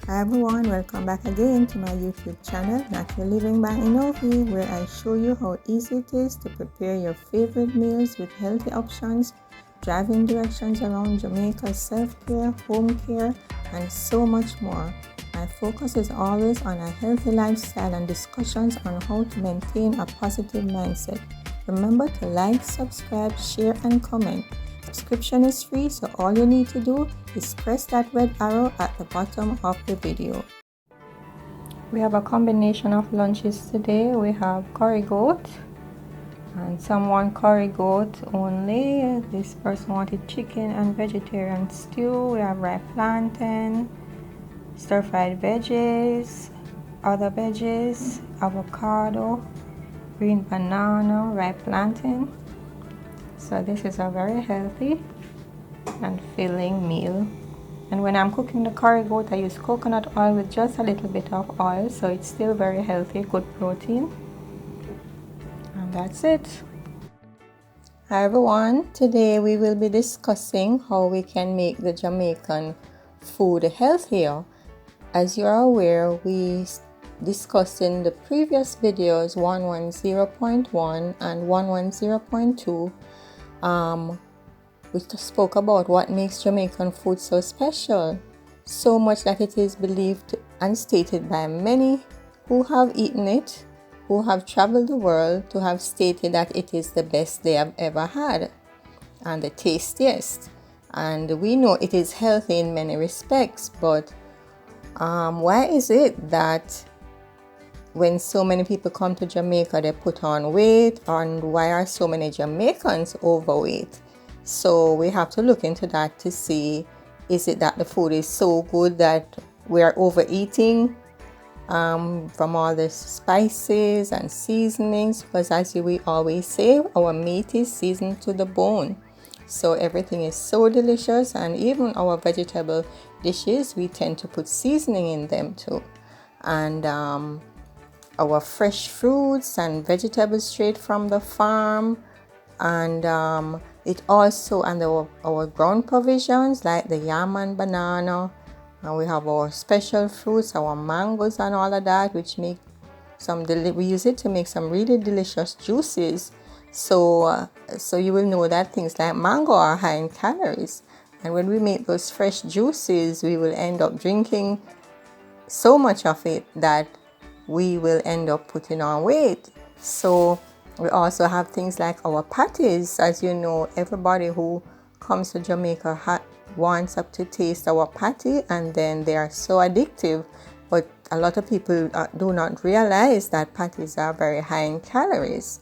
Hi everyone, welcome back again to my YouTube channel, Natural Living by Enovi, where I show you how easy it is to prepare your favorite meals with healthy options, driving directions around Jamaica, self-care, home care, and so much more. My focus is always on a healthy lifestyle and discussions on how to maintain a positive mindset. Remember to like, subscribe, share, and comment. Subscription is free, so all you need to do is press that red arrow at the bottom of the video. We have a combination of lunches today. We have curry goat and someone curry goat only. This person wanted chicken and vegetarian stew. We have ripe plantain, stir-fried veggies, other veggies, avocado, green banana, ripe plantain. So this is a very healthy and filling meal. And when I'm cooking the curry goat, I use coconut oil with just a little bit of oil, so it's still very healthy, good protein. And that's it. Hi everyone, today we will be discussing how we can make the Jamaican food healthier. As you are aware, we discussed in the previous videos 110.1 and 110.2 we spoke about what makes Jamaican food so special, so much that it is believed and stated by many who have eaten it, who have traveled the world, to have stated that it is the best they have ever had and the tastiest. And we know it is healthy in many respects, but why is it that when so many people come to Jamaica they put on weight, and why are so many Jamaicans overweight? So we have to look into that to see, is it that the food is so good that we are overeating from all the spices and seasonings? Because as we always say, our meat is seasoned to the bone. So everything is so delicious, and even our vegetable dishes, we tend to put seasoning in them too. And our fresh fruits and vegetables straight from the farm, and it also, and our ground provisions like the yam and banana, and we have our special fruits, our mangoes and all of that, which make we use it to make some really delicious juices. So you will know that things like mango are high in calories, and when we make those fresh juices, we will end up drinking so much of it that we will end up putting on weight. So we also have things like our patties. As you know, everybody who comes to Jamaica wants up to taste our patty, and then they are so addictive. But a lot of people do not realize that patties are very high in calories.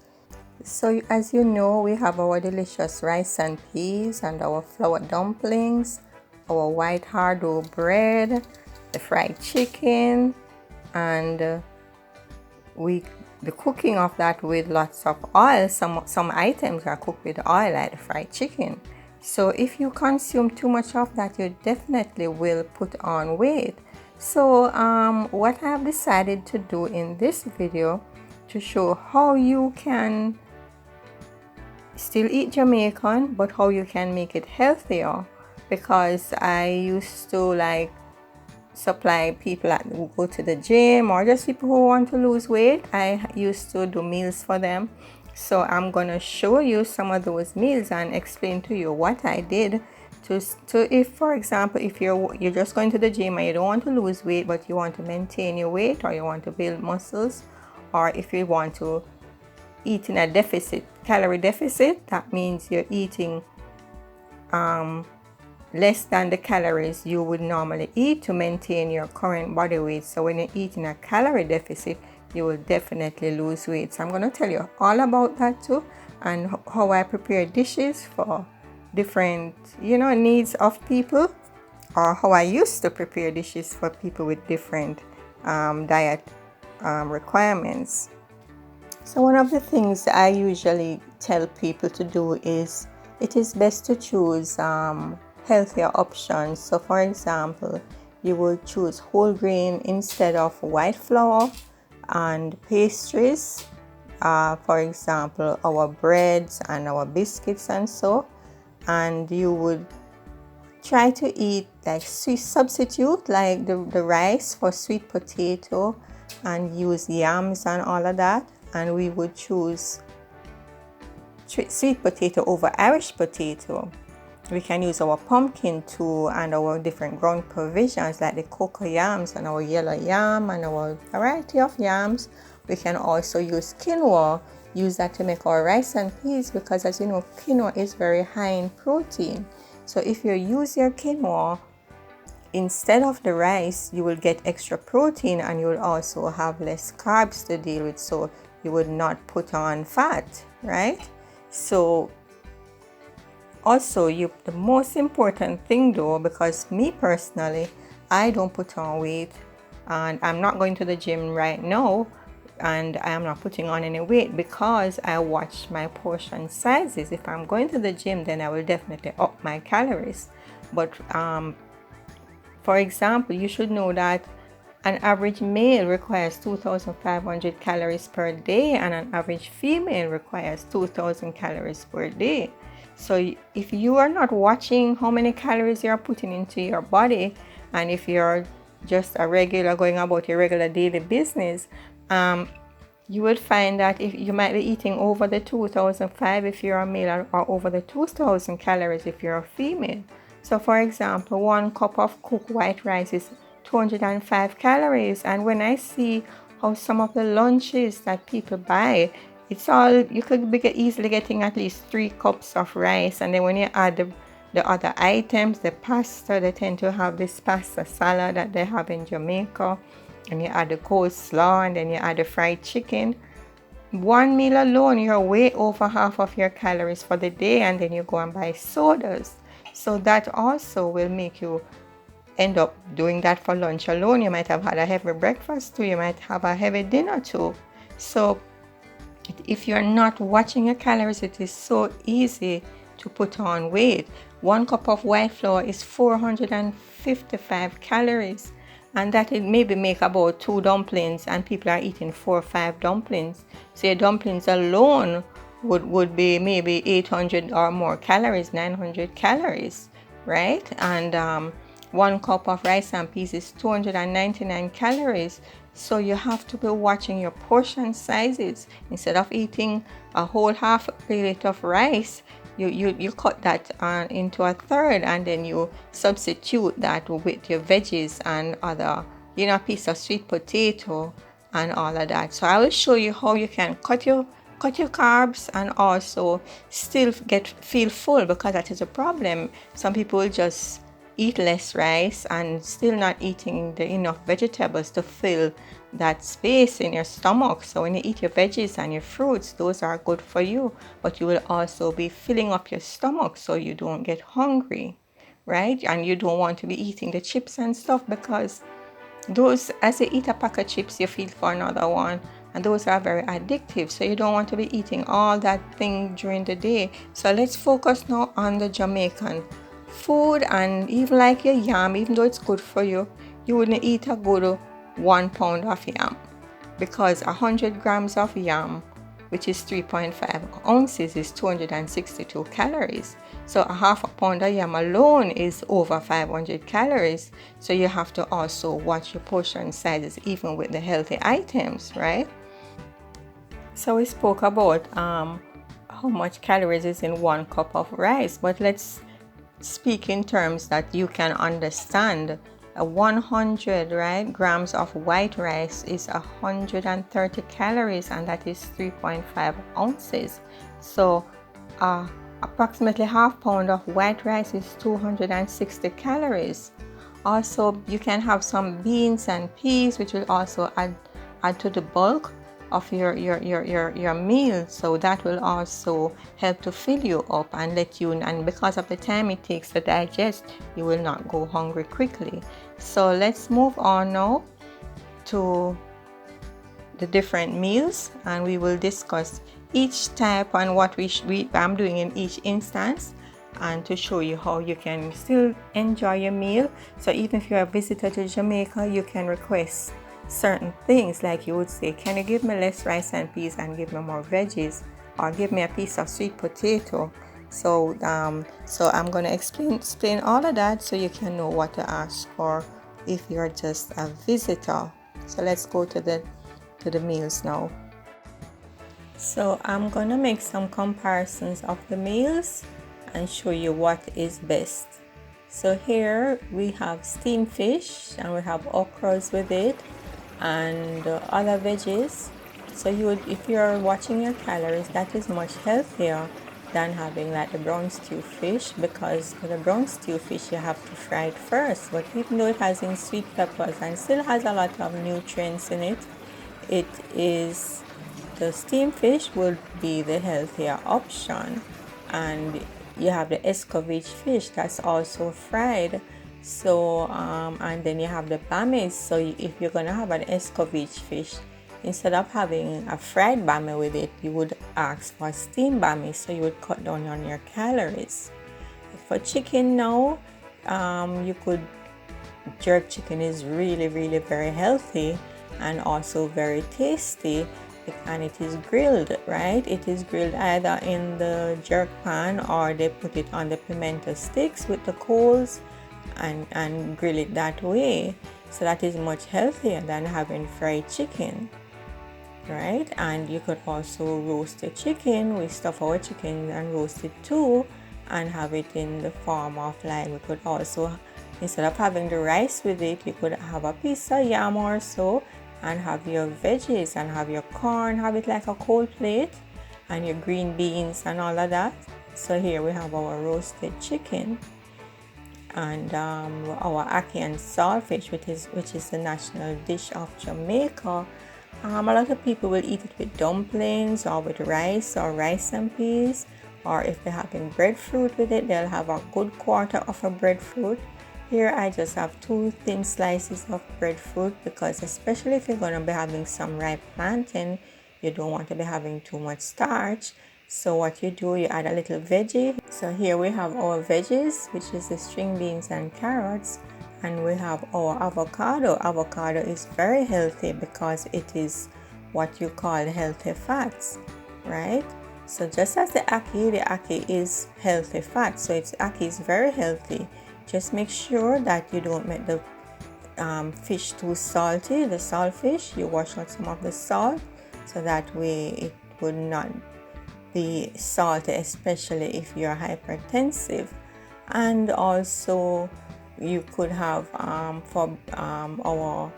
So as you know, we have our delicious rice and peas, and our flour dumplings, our white hard dough bread, the fried chicken, and the cooking of that with lots of oil. Some items are cooked with oil, like the fried chicken. So if you consume too much of that, you definitely will put on weight. So what I have decided to do in this video, to show how you can still eat Jamaican, but how you can make it healthier. Because I used to supply people who go to the gym, or just people who want to lose weight. I used to do meals for them. So I'm gonna show you some of those meals and explain to you what I did to if, for example, if you're just going to the gym and you don't want to lose weight, but you want to maintain your weight, or you want to build muscles, or if you want to eat in a calorie deficit, that means you're eating less than the calories you would normally eat to maintain your current body weight. So when you're eating a calorie deficit, you will definitely lose weight. So I'm going to tell you all about that too, and how I prepare dishes for different needs of people, or how I used to prepare dishes for people with different diet requirements. So one of the things I usually tell people to do is, it is best to choose healthier options. So for example, you will choose whole grain instead of white flour, and pastries, for example our breads and our biscuits and so, and you would try to eat like sweet substitute, like the rice for sweet potato, and use yams and all of that. And we would choose sweet potato over Irish potato. We can use our pumpkin too, and our different ground provisions like the cocoa yams and our yellow yam and our variety of yams. We can also use quinoa, use that to make our rice and peas, because as you know, quinoa is very high in protein. So if you use your quinoa instead of the rice, you will get extra protein, and you will also have less carbs to deal with, so you would not put on fat, right? So also, the most important thing though, because me personally, I don't put on weight, and I'm not going to the gym right now, and I am not putting on any weight because I watch my portion sizes. If I'm going to the gym, then I will definitely up my calories. But for example, you should know that an average male requires 2,500 calories per day, and an average female requires 2,000 calories per day. So if you are not watching how many calories you are putting into your body, and if you're just a regular going about your regular daily business, you will find that if you might be eating over the 2,005 if you're a male, or over the 2,000 calories if you're a female. So for example, 1 cup of cooked white rice is 205 calories, and when I see how some of the lunches that people buy, it's all, you could be easily getting at least 3 cups of rice, and then when you add the other items, the pasta, they tend to have this pasta salad that they have in Jamaica, and you add the coleslaw, and then you add the fried chicken. One meal alone, you're way over half of your calories for the day, and then you go and buy sodas. So that also will make you end up doing that for lunch alone. You might have had a heavy breakfast too, you might have a heavy dinner too. So if you're not watching your calories, it is so easy to put on weight. 1 cup of white flour is 455 calories, and that it maybe make about 2 dumplings, and people are eating 4 or 5 dumplings. So your dumplings alone would be maybe 800 or more calories, 900 calories, right? And 1 cup of rice and peas is 299 calories. So you have to be watching your portion sizes. Instead of eating a whole half a plate of rice, you cut that into a third, and then you substitute that with your veggies and other, a piece of sweet potato and all of that. So I will show you how you can cut your carbs and also still feel full, because that is a problem. Some people will just eat less rice and still not eating enough vegetables to fill that space in your stomach. So when you eat your veggies and your fruits, those are good for you, but you will also be filling up your stomach so you don't get hungry, right? And you don't want to be eating the chips and stuff, because those, as you eat a pack of chips, you feel for another one, and those are very addictive. So you don't want to be eating all that thing during the day. So let's focus now on the Jamaican food. And even like your yam, even though it's good for you, you wouldn't eat a good 1 pound of yam, because 100 grams of yam, which is 3.5 ounces, is 262 calories. So a half a pound of yam alone is over 500 calories. So you have to also watch your portion sizes, even with the healthy items, right? So we spoke about how much calories is in 1 cup of rice, but let's speak in terms that you can understand. 100 grams of white rice is 130 calories, and that is 3.5 ounces. So approximately half pound of white rice is 260 calories. Also, you can have some beans and peas, which will also add to the bulk of your meal. So that will also help to fill you up and and because of the time it takes to digest, you will not go hungry quickly. So let's move on now to the different meals, and we will discuss each type and what I'm doing in each instance, and to show you how you can still enjoy your meal. So even if you're a visitor to Jamaica, you can request certain things, like you would say, can you give me less rice and peas and give me more veggies, or give me a piece of sweet potato, So I'm gonna explain all of that so you can know what to ask for if you're just a visitor. So let's go to the meals now. So I'm gonna make some comparisons of the meals and show you what is best. So here we have steamed fish and we have okras with it and other veggies. So if you're watching your calories, that is much healthier than having like the brown stew fish, because for the brown stew fish you have to fry it first. But even though it has in sweet peppers and still has a lot of nutrients in it, it is the steamed fish would be the healthier option. And you have the escovitch fish that's also fried. So and then you have the bammies. So if you're gonna have an escovitch fish, instead of having a fried bammy with it, you would ask for steamed bammy, so you would cut down on your calories. For chicken now, you could jerk chicken is really very healthy and also very tasty, and it is grilled, right? It is grilled either in the jerk pan or they put it on the pimento sticks with the coals and grill it that way. So that is much healthier than having fried chicken, right? And you could also roast the chicken. We stuff our chicken and roast it too and have it in the form of, like, we could also, instead of having the rice with it, you could have a piece of yam or so and have your veggies and have your corn, have it like a cold plate, and your green beans and all of that. So here we have our roasted chicken and our ackee and saltfish, which is the national dish of Jamaica. A lot of people will eat it with dumplings or with rice or rice and peas, or if they're having breadfruit with it, they'll have a good quarter of a breadfruit. Here I just have 2 thin slices of breadfruit, because especially if you're going to be having some ripe plantain, you don't want to be having too much starch. So what you do, you add a little veggie. So here we have our veggies, which is the string beans and carrots, and we have our avocado. Avocado is very healthy because it is what you call healthy fats, right? So just as the ackee is healthy fat, so ackee is very healthy. Just make sure that you don't make the fish too salty, the saltfish. You wash out some of the salt, so that way it would not be salty, especially if you're hypertensive. And also you could have for our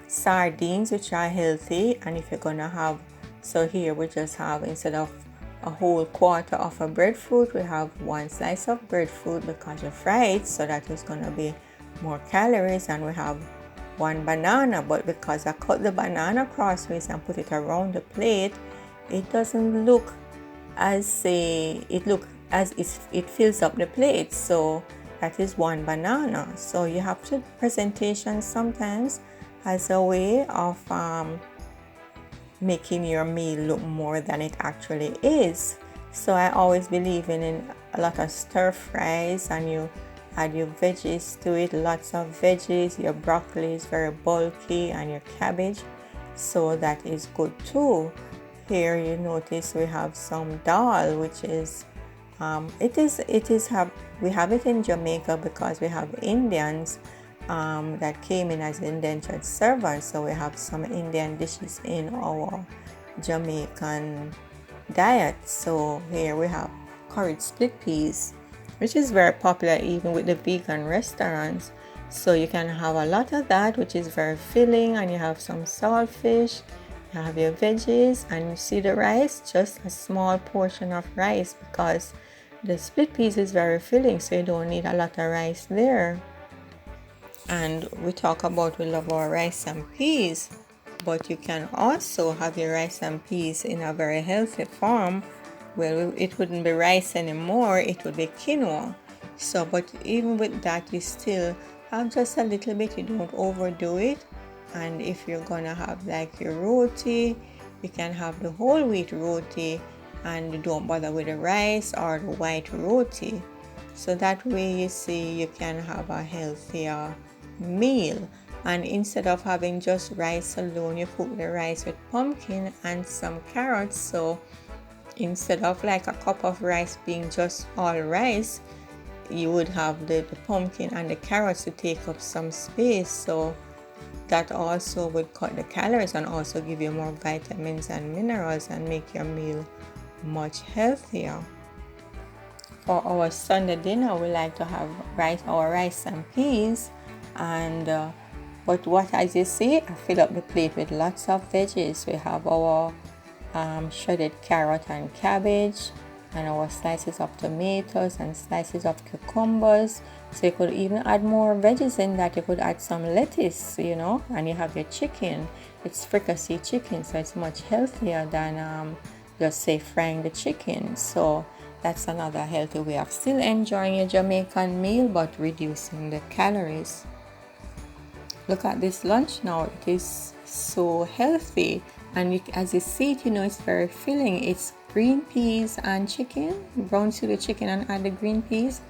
sardines, which are healthy. And if you're gonna have, so here we just have, instead of a whole quarter of a breadfruit, we have 1 slice of breadfruit because you fry it, so that is gonna be more calories. And we have 1 banana, but because I cut the banana crossways and put it around the plate, it doesn't look as it fills up the plate. So that is 1 banana. So you have to presentation sometimes as a way of making your meal look more than it actually is. So I always believe in a lot of stir fries, and you add your veggies to it, lots of veggies. Your broccoli is very bulky and your cabbage, so that is good too. Here you notice we have some dal, which is we have it in Jamaica because we have Indians that came in as indentured servants. So we have some Indian dishes in our Jamaican diet. So here we have curried split peas, which is very popular even with the vegan restaurants. So you can have a lot of that, which is very filling, and you have some saltfish, you have your veggies, and you see the rice, just a small portion of rice, because the split peas is very filling, so you don't need a lot of rice there. And we talk about, we love our rice and peas, but you can also have your rice and peas in a very healthy form. Well, it wouldn't be rice anymore, it would be quinoa. So, but even with that, you still have just a little bit, you don't overdo it. And if you're gonna have like your roti, you can have the whole wheat roti, and you don't bother with the rice or the white roti. So that way, you see, you can have a healthier meal. And instead of having just rice alone, you cook the rice with pumpkin and some carrots. So instead of like a cup of rice being just all rice, you would have the pumpkin and the carrots to take up some space. So that also would cut the calories and also give you more vitamins and minerals and make your meal much healthier. For our Sunday dinner, we like to have our rice and peas, and but what, as you see, I fill up the plate with lots of veggies. We have our shredded carrot and cabbage, and our slices of tomatoes and slices of cucumbers. So you could even add more veggies in that. You could add some lettuce, you know, and you have your chicken. It's fricassee chicken, so it's much healthier than just say frying the chicken. So that's another healthy way of still enjoying your Jamaican meal but reducing the calories. Look at this lunch now. It is so healthy, and as you see it, you know, it's very filling. It's green peas and chicken, brown sugar chicken, and add the green peas.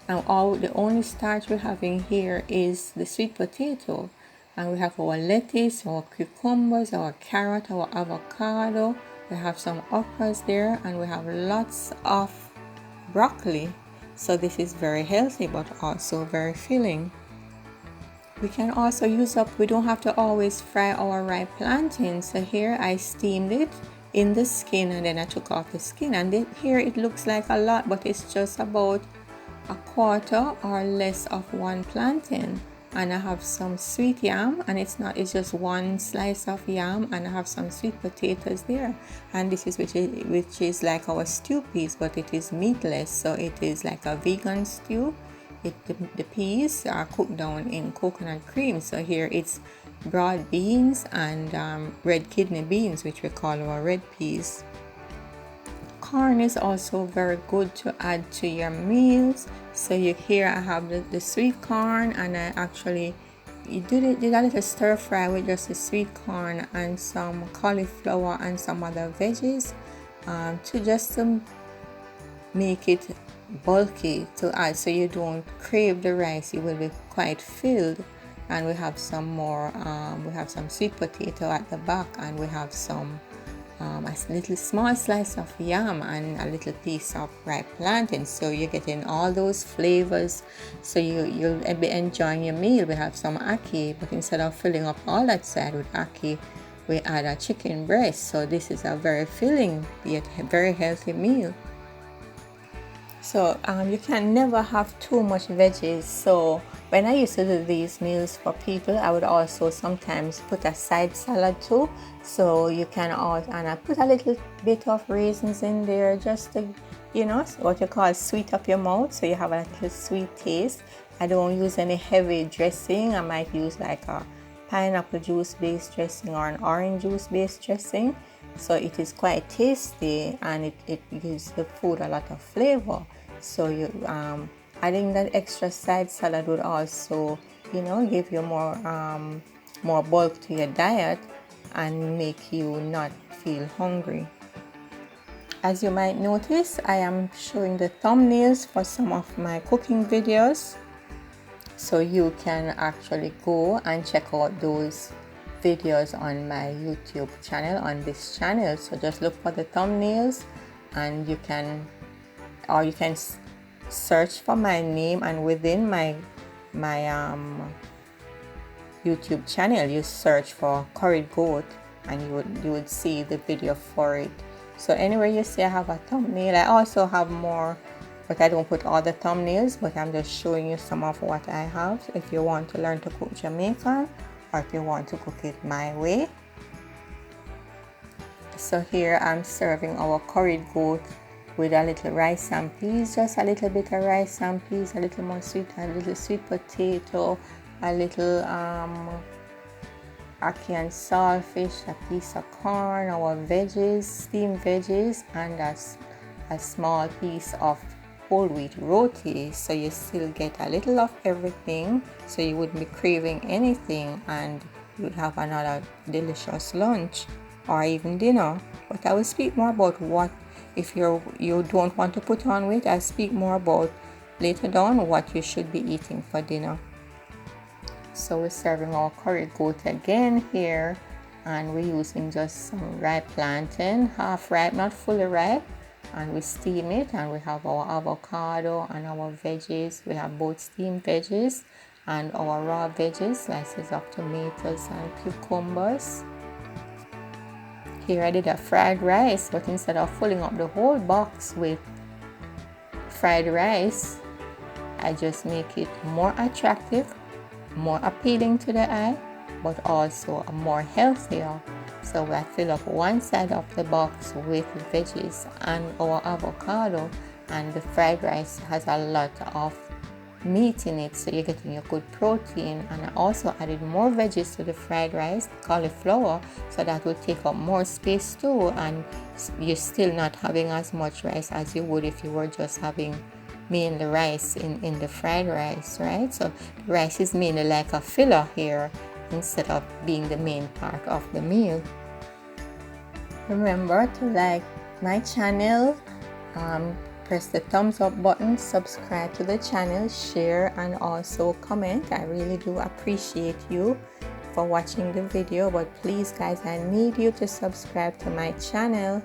And the only starch we're having here is the sweet potato. And we have our lettuce, our cucumbers, our carrot, our avocado. We have some okras there, and we have lots of broccoli. So this is very healthy but also very filling. We can also use up, we don't have to always fry our ripe plantains. So here I steamed it in the skin, and then I took off the skin, and here it looks like a lot, but it's just about a quarter or less of one plantain. And I have some sweet yam, and it's just one slice of yam, and I have some sweet potatoes there. And this is which is like our stew peas, but it is meatless, so it is like a vegan stew. The peas are cooked down in coconut cream. So here it's broad beans and red kidney beans, which we call our red peas. Corn is also very good to add to your meals. So here I have the sweet corn, and I actually did a little stir fry with just the sweet corn and some cauliflower and some other veggies to make it bulky to add, so you don't crave the rice. You will be quite filled. And we have some more we have some sweet potato at the back, and we have some a little small slice of yam and a little piece of ripe plantain. So you're getting all those flavors, so you'll be enjoying your meal. We have some ackee, but instead of filling up all that side with ackee, we add a chicken breast. So this is a very filling yet very healthy meal. So you can never have too much veggies. So when I used to do these meals for people, I would also sometimes put a side salad too. So you can and I put a little bit of raisins in there, just to, you know, what you call sweet up your mouth, so you have a little sweet taste. I don't use any heavy dressing. I might use like a pineapple juice based dressing or an orange juice based dressing. So it is quite tasty, and it gives the food a lot of flavor. So you adding that extra side salad would also, you know, give you more bulk to your diet and make you not feel hungry. As you might notice, I am showing the thumbnails for some of my cooking videos, so you can actually go and check out those videos on my YouTube channel, on this channel. So just look for the thumbnails, and you can search for my name, and within my YouTube channel you search for curried goat, and you would see the video for it. So anywhere you see I have a thumbnail, I also have more, but I don't put all the thumbnails, but I'm just showing you some of what I have. If you want to learn to cook Jamaican, or if you want to cook it my way. So here I'm serving our curried goat with a little rice and peas, just a little bit of rice and peas, a little more sweet, a little sweet potato, a little ackee and saltfish, a piece of corn, our veggies, steamed veggies, and a small piece of whole wheat roti. So you still get a little of everything, so you wouldn't be craving anything, and you would have another delicious lunch or even dinner. But I will speak more about what, if you don't want to put on weight, I'll speak more about later down what you should be eating for dinner. So we're serving our curried goat again here, and we're using just some ripe plantain, half ripe, not fully ripe, and we steam it, and we have our avocado and our veggies. We have both steamed veggies and our raw veggies, slices of tomatoes and cucumbers. Here I did a fried rice, but instead of filling up the whole box with fried rice, I just make it more attractive, more appealing to the eye, but also more healthier. So I fill up one side of the box with veggies and our avocado, and the fried rice has a lot of meat in it, so you're getting your good protein. And I also added more veggies to the fried rice, cauliflower, so that will take up more space too, and you're still not having as much rice as you would if you were just having mainly rice in the fried rice, right? So the rice is mainly like a filler here instead of being the main part of the meal. Remember to like my channel, press the thumbs up button, subscribe to the channel, share, and also comment. I really do appreciate you for watching the video, but please guys, I need you to subscribe to my channel.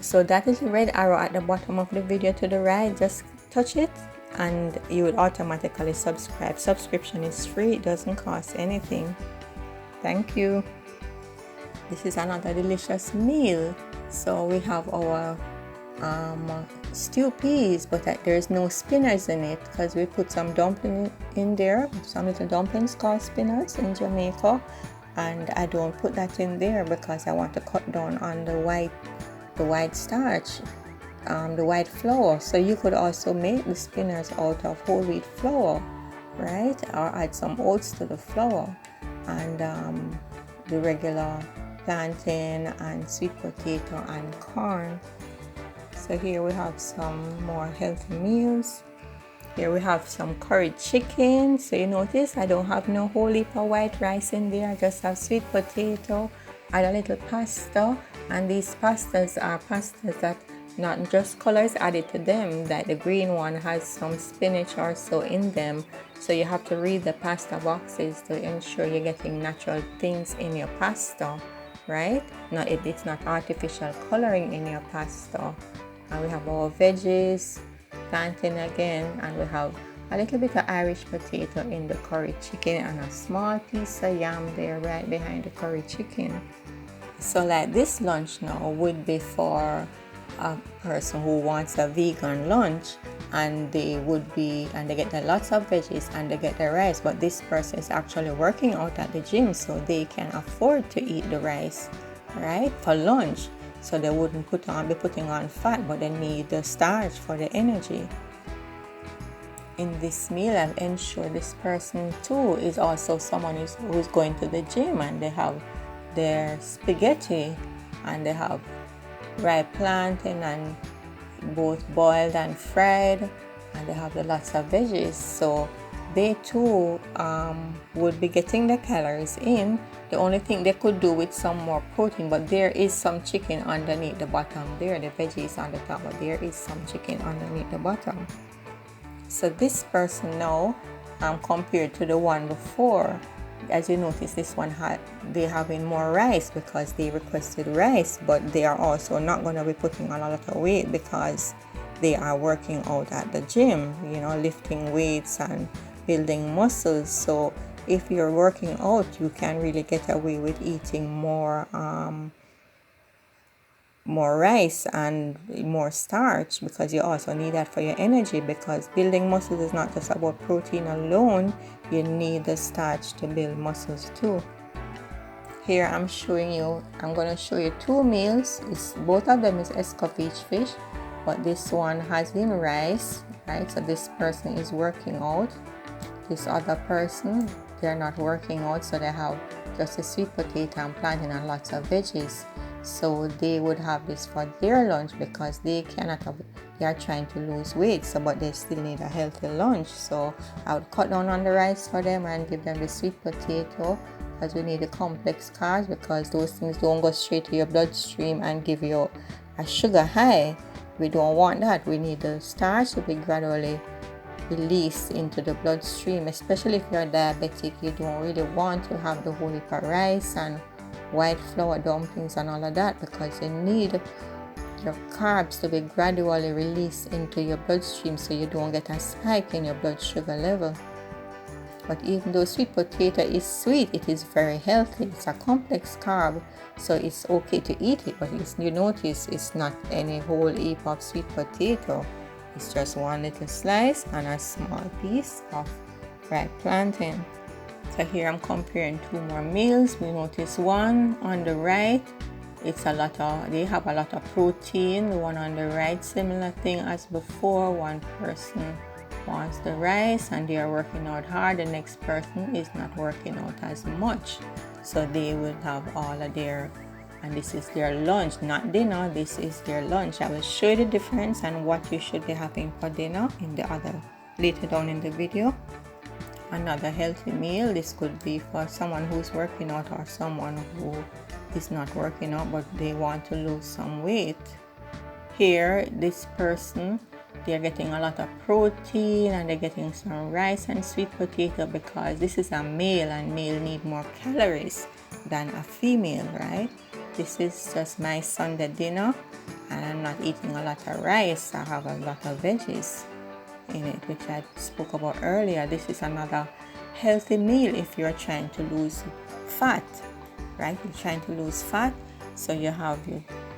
So that is the red arrow at the bottom of the video to the right. Just touch it and you will automatically subscribe. Subscription is free, it doesn't cost anything. Thank you. This is another delicious meal. So we have our stew peas, but there's no spinners in it because we put some dumpling in there, some little dumplings called spinners in Jamaica, and I don't put that in there because I want to cut down on the white starch, the white flour. So you could also make the spinners out of whole wheat flour, right? Or add some oats to the flour, and the regular plantain and sweet potato and corn. So here we have some more healthy meals. Here we have some curried chicken. So you notice I don't have no whole heap of white rice in there. I just have sweet potato and a little pasta. And these pastas are pastas that not just colors added to them, that the green one has some spinach or so in them. So you have to read the pasta boxes to ensure you're getting natural things in your pasta, right? It's not artificial coloring in your pasta. And we have our veggies, plantain again, and we have a little bit of Irish potato in the curry chicken and a small piece of yam there right behind the curry chicken. So like this lunch now would be for a person who wants a vegan lunch, and they get lots of veggies and they get the rice, but this person is actually working out at the gym, so they can afford to eat the rice, right, for lunch. So they wouldn't be putting on fat, but they need the starch for the energy. In this meal, I've ensured this person too is also someone who's going to the gym, and they have their spaghetti and they have ripe plantain and both boiled and fried, and they have lots of veggies. So they too would be getting the calories in. The only thing they could do with some more protein, but there is some chicken underneath the bottom there. The veggies on the top, but there is some chicken underneath the bottom. So this person now, compared to the one before, as you notice, this one they're having more rice because they requested rice, but they are also not going to be putting on a lot of weight because they are working out at the gym, lifting weights and building muscles. So if you're working out, you can really get away with eating more rice and more starch, because you also need that for your energy, because building muscles is not just about protein alone. You need the starch to build muscles too. Here I'm going to show you two meals. Both of them is escovitch fish, but this one has in rice, right? So this person is working out. This other person, they're not working out, so they have just a sweet potato and plantain and lots of veggies. So they would have this for their lunch because they are trying to lose weight, but they still need a healthy lunch. So I would cut down on the rice for them and give them the sweet potato, because we need the complex carbs, because those things don't go straight to your bloodstream and give you a sugar high. We don't want that. We need the starch to be gradually released into the bloodstream, especially if you're diabetic. You don't really want to have the whole heap of rice and white flour dumplings and all of that, because you need your carbs to be gradually released into your bloodstream so you don't get a spike in your blood sugar level. But even though sweet potato is sweet, it is very healthy. It's a complex carb, so it's okay to eat it. But you notice it's not any whole heap of sweet potato. It's just one little slice and a small piece of ripe plantain. So here I'm comparing two more meals. We notice one on the right, they have a lot of protein. The one on the right, similar thing as before. One person wants the rice and they are working out hard. The next person is not working out as much, so they will have all of their, and this is their lunch, not dinner. This is their lunch. I will show you the difference and what you should be having for dinner later down in the video. Another healthy meal, this could be for someone who's working out or someone who is not working out but they want to lose some weight. Here, this person, they're getting a lot of protein and they're getting some rice and sweet potato because this is a male and male need more calories than a female, right? This is just my Sunday dinner and I'm not eating a lot of rice. I have a lot of veggies in it, which I spoke about earlier. This is another healthy meal if you're trying to lose fat, right? You're trying to lose fat, so you have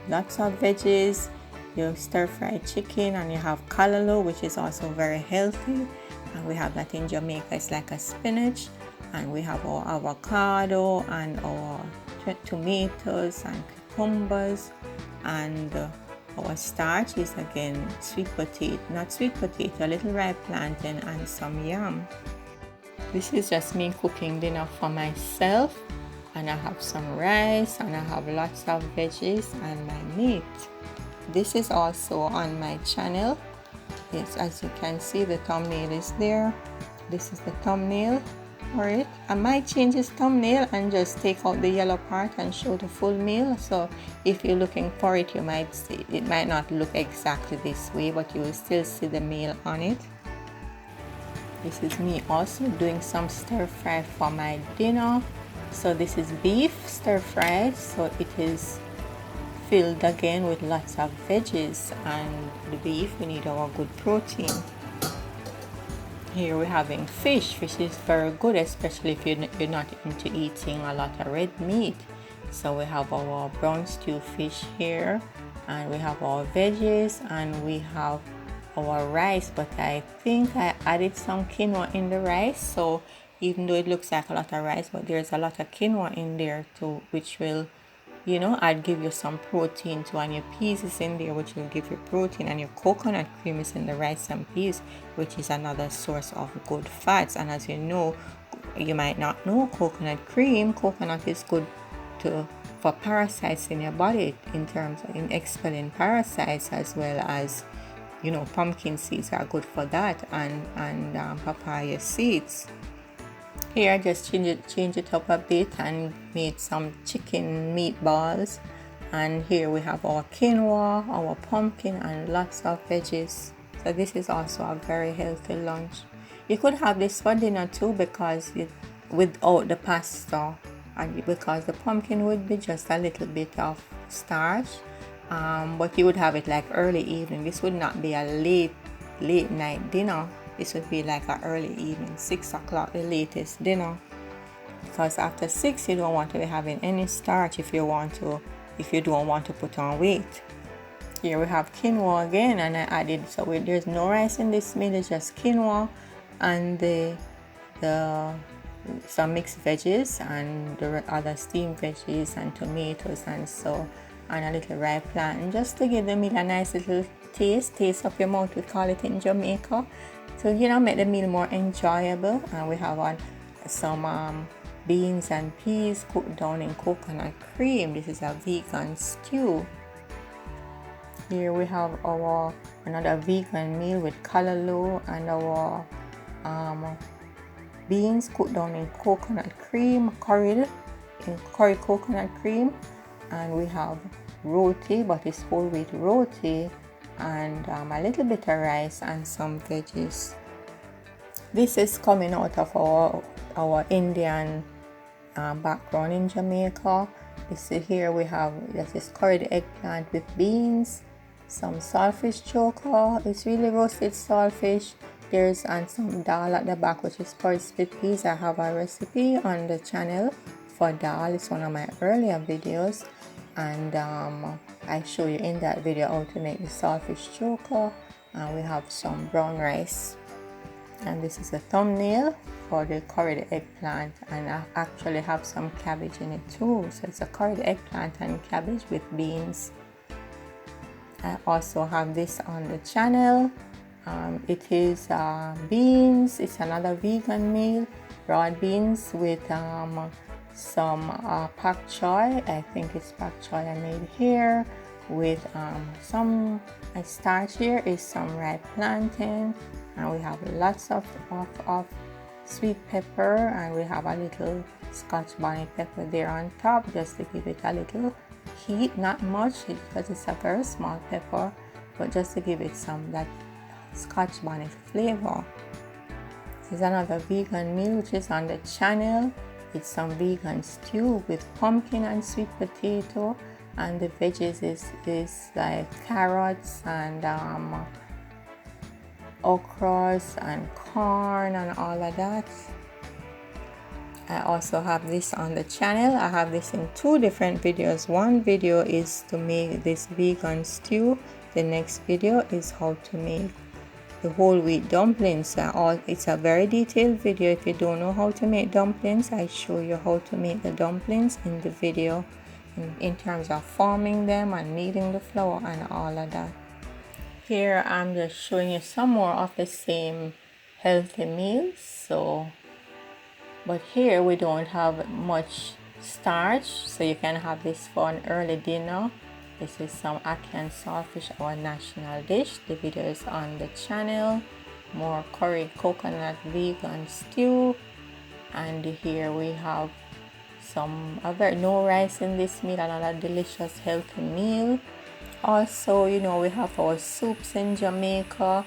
lots of veggies, your stir-fried chicken, and you have callaloo, which is also very healthy, and we have that in Jamaica. It's like a spinach, and we have our avocado and our tomatoes and cucumbers, and our starch is again a little ripe plantain and some yam. This is just me cooking dinner for myself, and I have some rice and I have lots of veggies and my meat. This is also on my channel. It's, as you can see, the thumbnail is there. This is the thumbnail for it. I might change this thumbnail and just take out the yellow part and show the full meal. So if you're looking for it, you might see it might not look exactly this way, but you will still see the meal on it. This is me also doing some stir fry for my dinner. So this is beef stir fry, so it is filled again with lots of veggies, and the beef, we need our good protein. Here we're having fish. Fish is very good, especially if you're not into eating a lot of red meat. So we have our brown stew fish here, and we have our veggies, and we have our rice, but I think I added some quinoa in the rice, so even though it looks like a lot of rice, but there's a lot of quinoa in there too, which will, I'd give you some protein too, and your peas is in there, which will give you protein, and your coconut cream is in the rice and peas, which is another source of good fats. And as you know, you might not know, coconut is good for parasites in your body, in expelling parasites, as well as pumpkin seeds are good for that, and papaya seeds. Here I just change it up a bit and made some chicken meatballs, and here we have our quinoa, our pumpkin, and lots of veggies. So this is also a very healthy lunch. You could have this for dinner too, because without the pasta, and because the pumpkin would be just a little bit of starch, but you would have it like early evening. This would not be a late night dinner. This would be like an early evening, 6 o'clock, the latest dinner. Because after 6, you don't want to be having any starch if you don't want to put on weight. Here we have quinoa again, and I added, there's no rice in this meal, it's just quinoa and some mixed veggies and the other steamed veggies and tomatoes and a little ripe plantain, just to give the meal a nice little taste of your mouth, we call it in Jamaica. So make the meal more enjoyable. And we have some beans and peas cooked down in coconut cream. This is a vegan stew. Here we have another vegan meal with callaloo and our beans cooked down in coconut cream, curry coconut cream, and we have roti, but it's whole wheat roti, and a little bit of rice and some veggies. This is coming out of our Indian background in Jamaica. Here we have this curried eggplant with beans, some saltfish choker. It's really roasted saltfish. There's some dal at the back, which is porridge split peas. I have a recipe on the channel for dal. It's one of my earlier videos, and I show you in that video how to make the saltfish choker. And we have some brown rice, and this is a thumbnail for the curried eggplant, and I actually have some cabbage in it too. So it's a curried eggplant and cabbage with beans. I also have this on the channel. It is beans. It's another vegan meal, broad beans with some pak choy. I think it's pak choy I made here with some starch. Here is some ripe plantain, and we have lots of sweet pepper, and we have a little Scotch bonnet pepper there on top just to give it a little heat. Not much because it's a very small pepper, but just to give it some that Scotch bonnet flavor. This is another vegan meal which is on the channel. It's some vegan stew with pumpkin and sweet potato, and the veggies is like carrots and okras and corn and all of that. I also have this on the channel. I have this in two different videos. One video is to make this vegan stew. The next video is how to make the whole wheat dumplings. It's a very detailed video. If you don't know how to make dumplings, I show you how to make the dumplings in the video in terms of forming them and kneading the flour and all of that. Here I'm just showing you some more of the same healthy meals. But here we don't have much starch, so you can have this for an early dinner. This is some ackee and saltfish, our national dish. The video is on the channel. More curried coconut vegan stew. And here we have no rice in this meal, another delicious healthy meal. Also, we have our soups in Jamaica.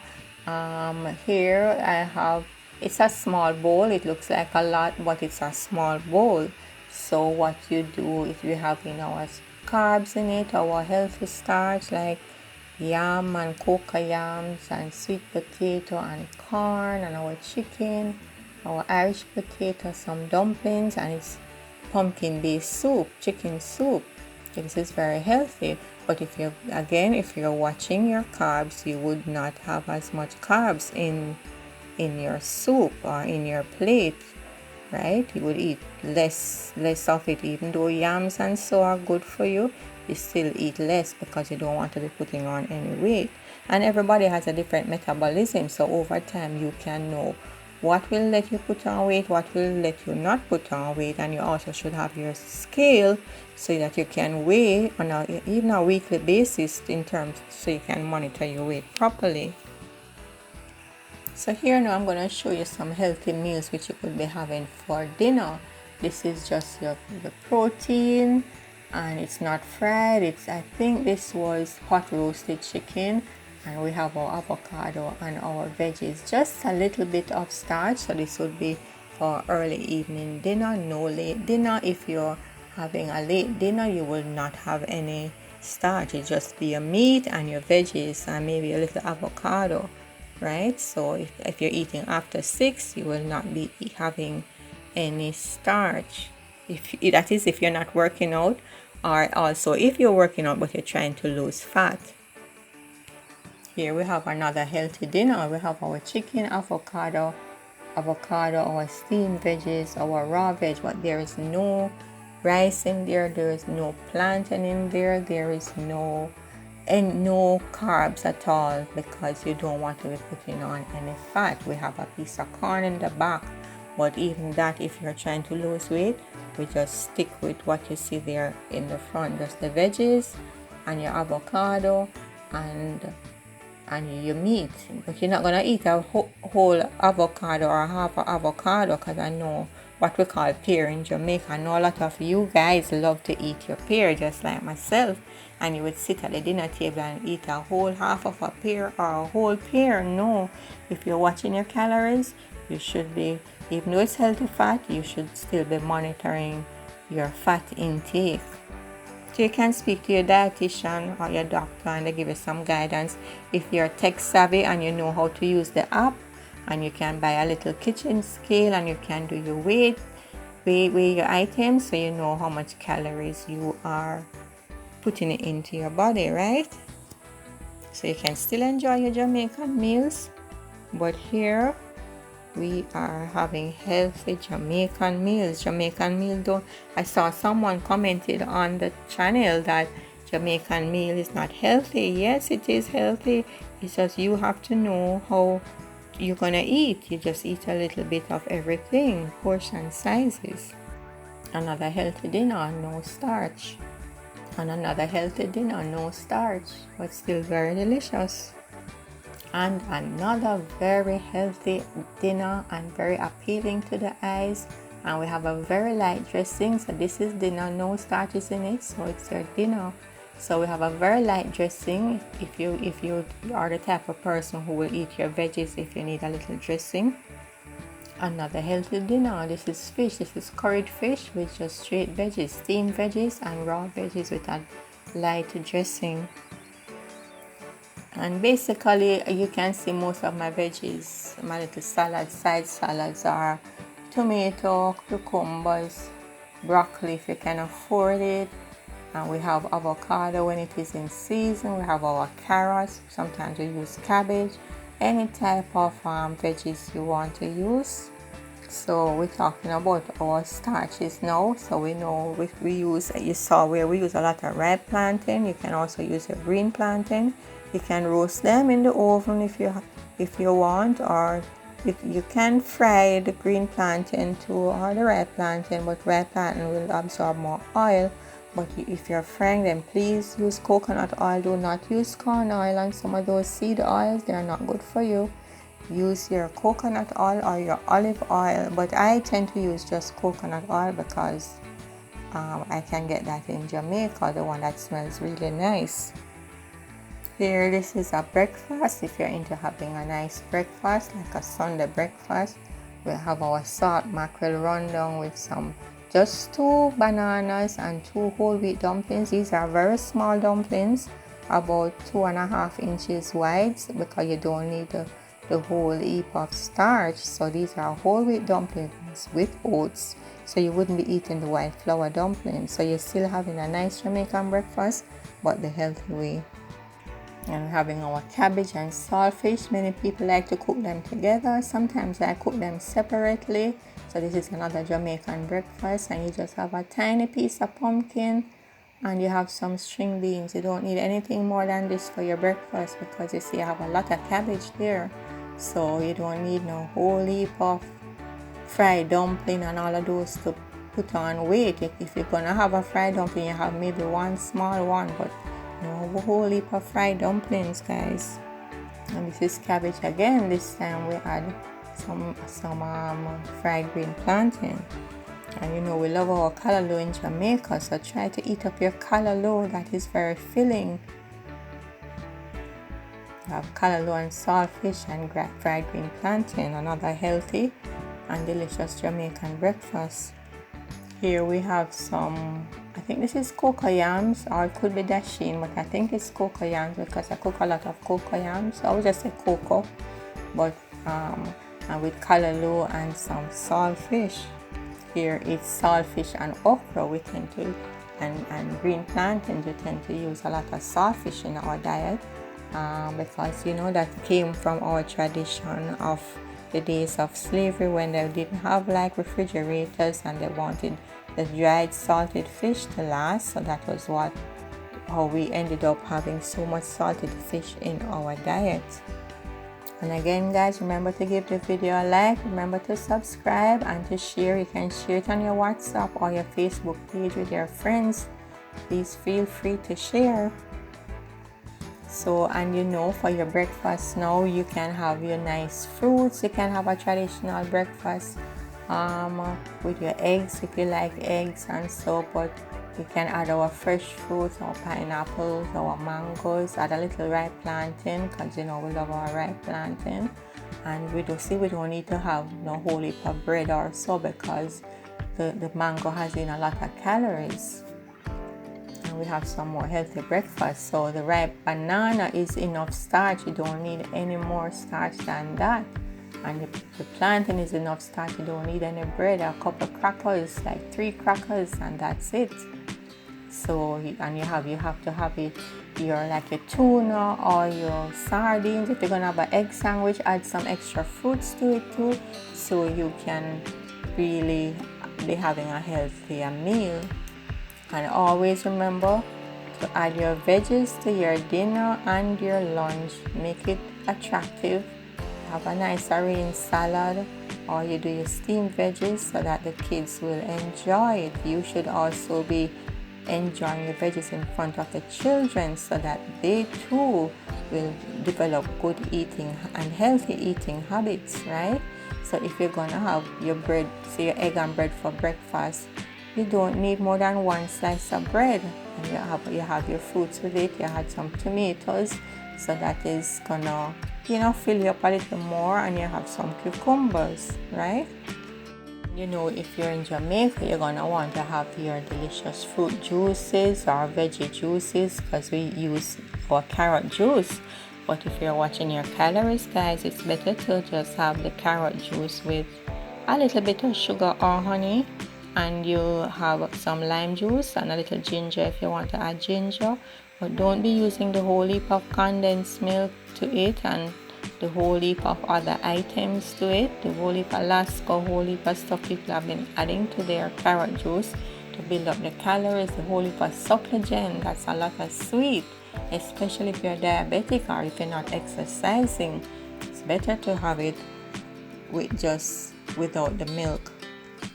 Here I have, it's a small bowl. It looks like a lot, but it's a small bowl. So what you do is we have our carbs in it, our healthy starch like yam and coca yams and sweet potato and corn, and our chicken, our Irish potato, some dumplings, and it's pumpkin based soup, chicken soup. This is very healthy, but if you're watching your carbs, you would not have as much carbs in your soup or in your plate, right? You would eat less of it. Even though yams and so are good for you, you still eat less because you don't want to be putting on any weight. And everybody has a different metabolism, so over time you can know what will let you put on weight, what will let you not put on weight. And you also should have your scale so that you can weigh on even a weekly basis so you can monitor your weight properly. So here now I'm going to show you some healthy meals which you could be having for dinner. This is just your protein, and it's not fried. I think this was hot roasted chicken, and we have our avocado and our veggies. Just a little bit of starch, so this would be for early evening dinner, no late dinner. If you're having a late dinner, you will not have any starch. It just be your meat and your veggies and maybe a little avocado, right? So if you're eating after 6, you will not be having any starch. That is if you're not working out, or also if you're working out but you're trying to lose fat. Here we have another healthy dinner. We have our chicken, avocado, our steamed veggies, our raw veg, but there is no rice in there, there is no plantain in there, there is no carbs at all, because you don't want to be putting on any fat. We have a piece of corn in the back, but even that, if you're trying to lose weight, we just stick with what you see there in the front, just the veggies and your avocado and your meat. But you're not gonna eat a whole avocado or half an avocado, because I know what we call pear in Jamaica. I know a lot of you guys love to eat your pear just like myself, and you would sit at the dinner table and eat a whole half of a pear or a whole pear. No, if you're watching your calories, you should be, even though it's healthy fat, you should still be monitoring your fat intake. So you can speak to your dietitian or your doctor and they give you some guidance. If you're tech savvy and you know how to use the app, and you can buy a little kitchen scale and you can do your weigh your items so you know how much calories you are putting it into your body, right? So you can still enjoy your Jamaican meals, but here we are having healthy Jamaican meals. Jamaican meal don't. I saw someone commented on the channel that Jamaican meal is not healthy. Yes, it is healthy. It's just you have to know how you're gonna eat. You just eat a little bit of everything, portion sizes. Another healthy dinner, no starch. And another healthy dinner, no starch, but still very delicious. And another very healthy dinner and very appealing to the eyes. And we have a very light dressing. So this is dinner, no starches in it, so it's your dinner. So we have a very light dressing. If you are the type of person who will eat your veggies, if you need a little dressing. Another healthy dinner. This is fish. This is curried fish with just straight veggies, steamed veggies and raw veggies with a light dressing. And basically you can see most of my veggies, my little salads, side salads are tomato, cucumbers, broccoli if you can afford it. And we have avocado when it is in season. We have our carrots. Sometimes we use cabbage. Any type of veggies you want to use. So we're talking about our starches now. So we know we use, you saw where we use a lot of red plantain. You can also use a green plantain. You can roast them in the oven if you want, or you can fry the green plantain too, or the red plantain, but red plantain will absorb more oil. But if you're frying them, please use coconut oil. Do not use corn oil and some of those seed oils. They're not good for you. Use your coconut oil or your olive oil. But I tend to use just coconut oil because I can get that in Jamaica, the one that smells really nice. Here, this is a breakfast. If you're into having a nice breakfast, like a Sunday breakfast, we have our salt mackerel rundown with some just 2 bananas and 2 whole wheat dumplings. These are very small dumplings, about 2.5 inches wide, because you don't need the whole heap of starch. So these are whole wheat dumplings with oats, so you wouldn't be eating the white flour dumplings. So you're still having a nice Jamaican breakfast, but the healthy way. And having our cabbage and saltfish. Many people like to cook them together. Sometimes I cook them separately. So this is another Jamaican breakfast, and you just have a tiny piece of pumpkin and you have some string beans. You don't need anything more than this for your breakfast, because you see I have a lot of cabbage there. So you don't need no whole heap of fried dumpling and all of those to put on weight. If you're gonna have a fried dumpling, you have maybe one small one, but no whole heap of fried dumplings, guys. And this is cabbage again. This time we add some fried green plantain. And you know we love our callaloo in Jamaica, so try to eat up your callaloo. That is very filling. You have callaloo and saltfish and fried green plantain, another healthy and delicious Jamaican breakfast. Here we have some, I think this is cocoa yams, or it could be dasheen, but I think it's cocoa yams because I cook a lot of cocoa yams. So I would just say cocoa, but and with callaloo and some saltfish. Here it's saltfish and okra we tend to, and green plantains we tend to use a lot of saltfish in our diet, because you know that came from our tradition of the days of slavery, when they didn't have like refrigerators and they wanted the dried salted fish to last. So that was how we ended up having so much salted fish in our diet. And again, guys, remember to give the video a like, remember to subscribe and to share. You can share it on your WhatsApp or your Facebook page with your friends. Please feel free to share. So, and you know, for your breakfast now, you can have your nice fruits. You can have a traditional breakfast with your eggs if you like eggs and so, but you can add our fresh fruits, our pineapples, our mangoes, add a little ripe plantain, because you know we love our ripe plantain. And we don't need to have no whole heap of bread or so, because the mango has in a lot of calories. and we have some more healthy breakfast. So the ripe banana is enough starch. You don't need any more starch than that. And the plantain is enough starch. You don't need any bread. A couple of crackers, like 3 crackers, and that's it. So and you have to have it your tuna or your sardines. If you're gonna have an egg sandwich, add some extra fruits to it too, so you can really be having a healthier meal. And always remember to add your veggies to your dinner and your lunch. Make it attractive. Have a nice arranged salad, or you do your steamed veggies so that the kids will enjoy it. You should also be enjoying the veggies in front of the children so that they too will develop good eating and healthy eating habits, right? So if you're gonna have your bread, say your egg and bread for breakfast, you don't need more than 1 slice of bread, and you have your fruits with it. You add some tomatoes, so that is gonna fill you up a little more, and you have some cucumbers, right? If you're in Jamaica, you're gonna want to have your delicious fruit juices or veggie juices, because we use our carrot juice. But if you're watching your calories, guys, it's better to just have the carrot juice with a little bit of sugar or honey, and you have some lime juice and a little ginger if you want to add ginger. But don't be using the whole heap of condensed milk to it and the whole heap of other items to it. The whole heap of Alaska, whole heap of stuff people have been adding to their carrot juice to build up the calories. The whole heap of supplement, that's a lot of sweet, especially if you're diabetic or if you're not exercising. It's better to have it without the milk.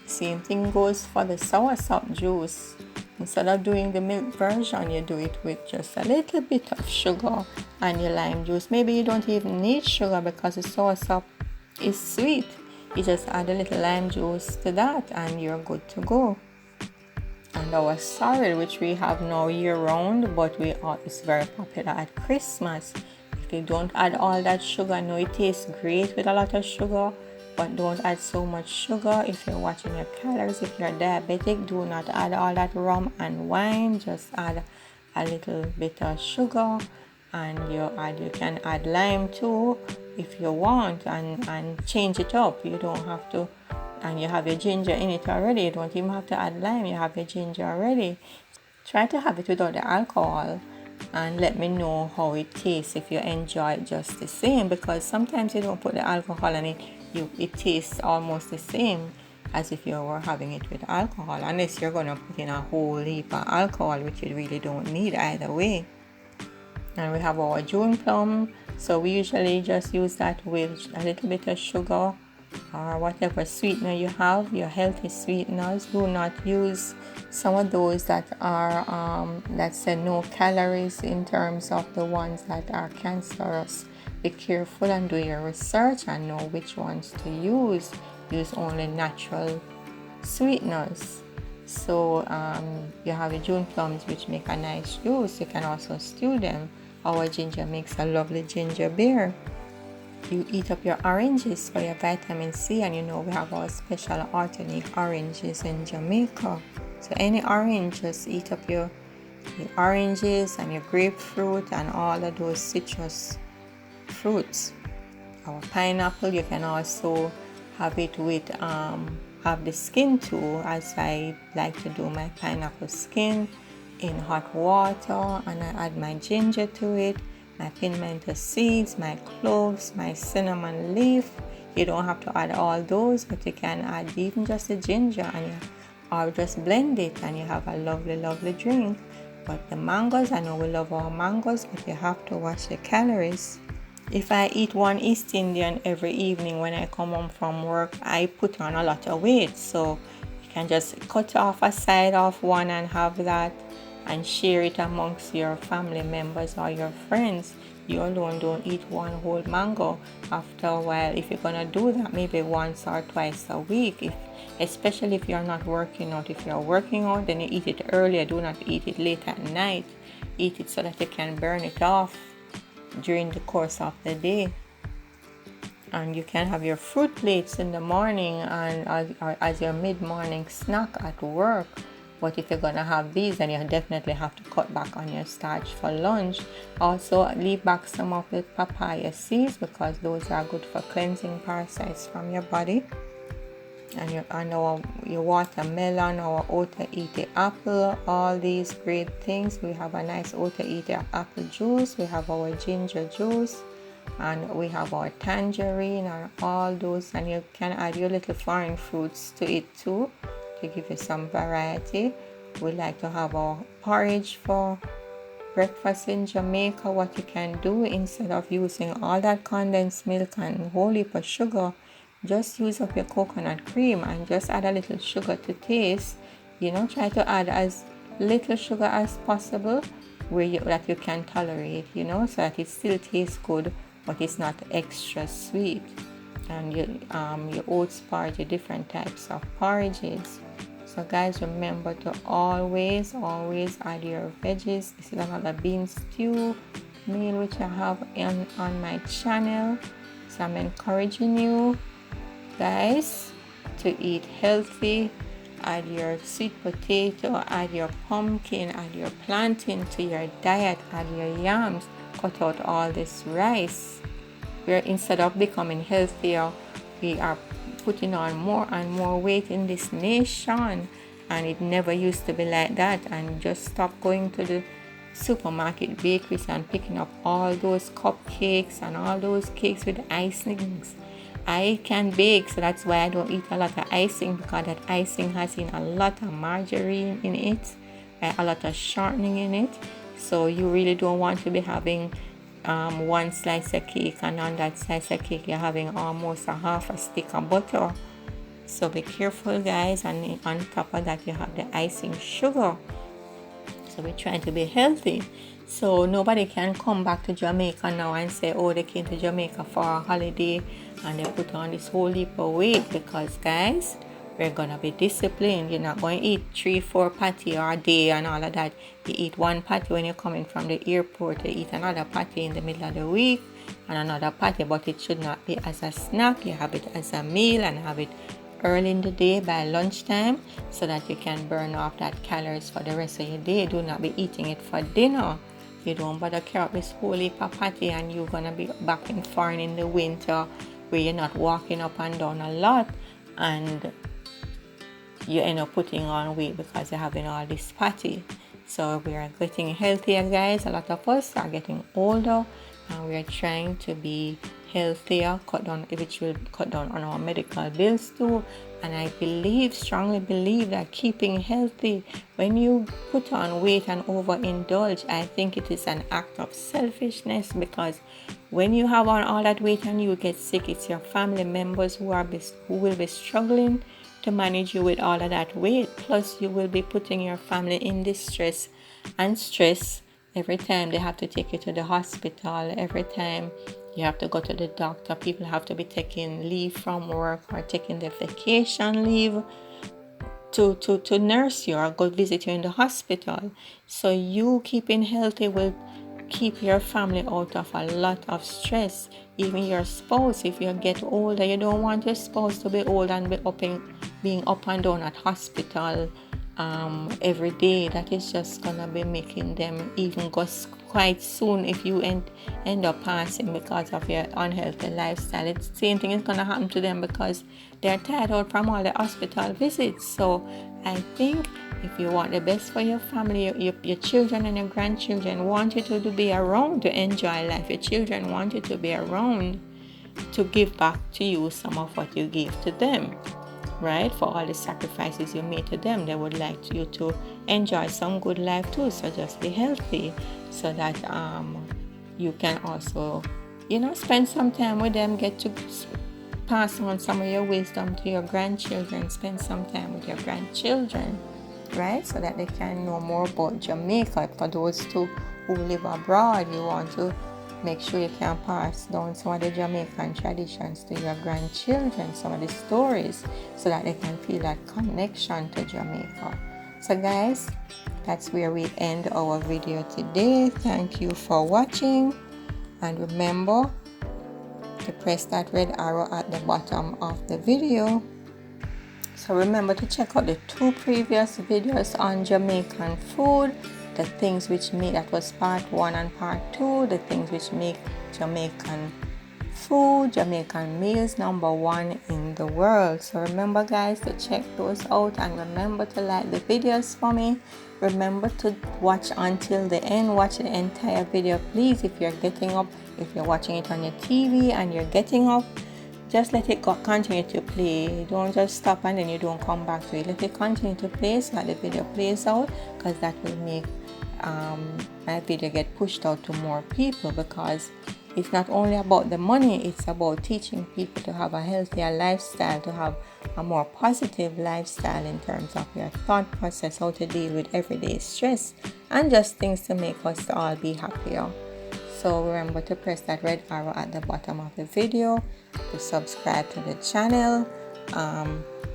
Same thing goes for the soursop juice. Instead of doing the milk version, you do it with just a little bit of sugar and your lime juice. Maybe you don't even need sugar because the soursop is sweet. You just add a little lime juice to that and you're good to go. And our sorrel, which we have now year round, but it's very popular at Christmas. If you don't add all that sugar, I know it tastes great with a lot of sugar, but don't add so much sugar. If you're watching your calories, if you're diabetic, do not add all that rum and wine. Just add a little bit of sugar, and you can add lime too if you want, and change it up. You don't have to. And you have your ginger in it already. You don't even have to add lime. You have your ginger already. Try to have it without the alcohol, and let me know how it tastes if you enjoy it just the same, because sometimes you don't put the alcohol in it. It tastes almost the same as if you were having it with alcohol, unless you're going to put in a whole heap of alcohol, which you really don't need either way. And we have our June plum, so we usually just use that with a little bit of sugar or whatever sweetener you have, your healthy sweeteners. Do not use some of those that are that say no calories, in terms of the ones that are cancerous. Be careful and do your research and know which ones to use. Use only natural sweeteners. So you have the June plums, which make a nice juice. You can also stew them. Our ginger makes a lovely ginger beer. You eat up your oranges for your vitamin C, and we have our special alternate oranges in Jamaica. So any orange, just eat up your oranges and your grapefruit and all of those citrus fruits. Our pineapple, you can also have it with have the skin too, as I like to do my pineapple skin in hot water, and I add my ginger to it, my pimento seeds, my cloves, my cinnamon leaf. You don't have to add all those, but you can add even just the ginger, or just blend it, and you have a lovely drink. But the mangoes, I know we love our mangoes, but you have to watch the calories. If I eat one East Indian every evening when I come home from work, I put on a lot of weight. So you can just cut off a side of one and have that, and share it amongst your family members or your friends. You alone don't eat one whole mango. After a while, if you're gonna do that, maybe once or twice a week, especially if you're not working out. If you're working out, then you eat it earlier. Do not eat it late at night. Eat it so that you can burn it off during the course of the day. And you can have your fruit plates in the morning and as your mid-morning snack at work. But if you're gonna have these, then you definitely have to cut back on your starch for lunch. Also, leave back some of the papaya seeds because those are good for cleansing parasites from your body. And your watermelon, our Otaite apple, all these great things. We have a nice Otaite apple juice. We have our ginger juice, and we have our tangerine, and all those. And you can add your little foreign fruits to it too, to give you some variety. We like to have our porridge for breakfast in Jamaica. What you can do, instead of using all that condensed milk and whole heap of sugar, just use up your coconut cream and just add a little sugar to taste. Try to add as little sugar as possible that you can tolerate, so that it still tastes good, but it's not extra sweet. And your oats porridge, your different types of porridges. So guys, remember to always add your veggies. This is another bean stew meal which I have on my channel. So I'm encouraging you guys to eat healthy. Add your sweet potato, add your pumpkin, add your plantain to your diet, add your yams. Cut out all this rice. Instead of becoming healthier, we are putting on more and more weight in this nation, and it never used to be like that. And just stop going to the supermarket bakeries and picking up all those cupcakes and all those cakes with icings. I can bake, so that's why I don't eat a lot of icing, because that icing has a lot of margarine in it, a lot of shortening in it. So you really don't want to be having one slice of cake, and on that slice of cake you're having almost a half a stick of butter. So be careful guys. And on top of that you have the icing sugar. So we're trying to be healthy. So nobody can come back to Jamaica now and say, oh, they came to Jamaica for a holiday and they put on this whole heap of weight, because guys, we're gonna be disciplined. You're not going to eat 3-4 patty a day and all of that. You eat one patty when you're coming from the airport. You eat another patty in the middle of the week and another patty, but it should not be as a snack. You have it as a meal and have it early in the day by lunchtime, so that you can burn off that calories for the rest of your day. Do not be eating it for dinner. You don't bother carry up this whole heap of patty, and you're gonna be back in foreign in the winter where you're not walking up and down a lot, and you end up putting on weight because you're having all this patty. So we are getting healthier guys. A lot of us are getting older, and we are trying to be healthier, which will cut down on our medical bills too. And I strongly believe that keeping healthy, when you put on weight and overindulge, I think it is an act of selfishness, because when you have on all that weight and you get sick, it's your family members who will be struggling to manage you with all of that weight. Plus you will be putting your family in distress and stress every time they have to take you to the hospital, every time you have to go to the doctor. People have to be taking leave from work or taking their vacation leave to nurse you or go visit you in the hospital. So you keeping healthy will keep your family out of a lot of stress. Even your spouse, if you get older, you don't want your spouse to be old and being up and down at hospital every day. That is just gonna be making them even go quite soon if you end up passing because of your unhealthy lifestyle. It's the same thing is gonna happen to them because they're tired out from all the hospital visits. So I think if you want the best for your family, your children and your grandchildren want you to be around to enjoy life. Your children want you to be around to give back to you some of what you gave to them, right? For all the sacrifices you made to them, they would like you to enjoy some good life too. So just be healthy so that you can also, spend some time with them, get to pass on some of your wisdom to your grandchildren, spend some time with your grandchildren, right? So that they can know more about Jamaica. For those who live abroad, you want to make sure you can pass down some of the Jamaican traditions to your grandchildren, some of the stories, so that they can feel that connection to Jamaica. So guys, that's where we end our video today. Thank you for watching, and remember to press that red arrow at the bottom of the video So remember to check out the 2 previous videos on Jamaican food, the things which make, that was part 1 and part 2, the things which make Jamaican food, Jamaican meals #1 in the world. So remember guys to check those out, and remember to like the videos for me. Remember to watch until the end, watch the entire video please. If you're getting up, if you're watching it on your TV and you're getting up, just let it continue to play. Don't just stop and then you don't come back to it. Let it continue to play so that the video plays out, because that will make my video get pushed out to more people, because it's not only about the money, it's about teaching people to have a healthier lifestyle, to have a more positive lifestyle in terms of your thought process, how to deal with everyday stress, and just things to make us all be happier. So remember to press that red arrow at the bottom of the video to subscribe to the channel.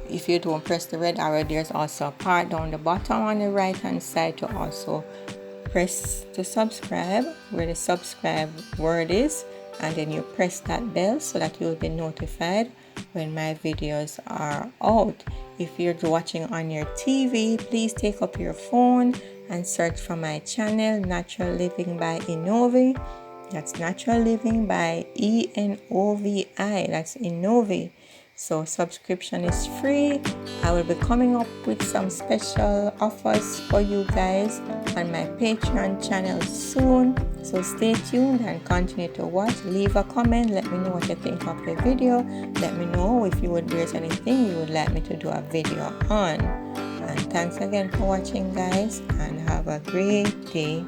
If you don't press the red arrow, there's also a part down the bottom on the right hand side to also press to subscribe, where the subscribe word is, and then you press that bell so that you will be notified when my videos are out. If you're watching on your TV, please take up your phone and search for my channel, Natural Living by Enovi. That's Natural Living by Enovi. That's Enovi. So subscription is free. I will be coming up with some special offers for you guys on my Patreon channel soon. So stay tuned and continue to watch. Leave a comment. Let me know what you think of the video. Let me know if there's anything you would like me to do a video on. And thanks again for watching guys, and have a great day.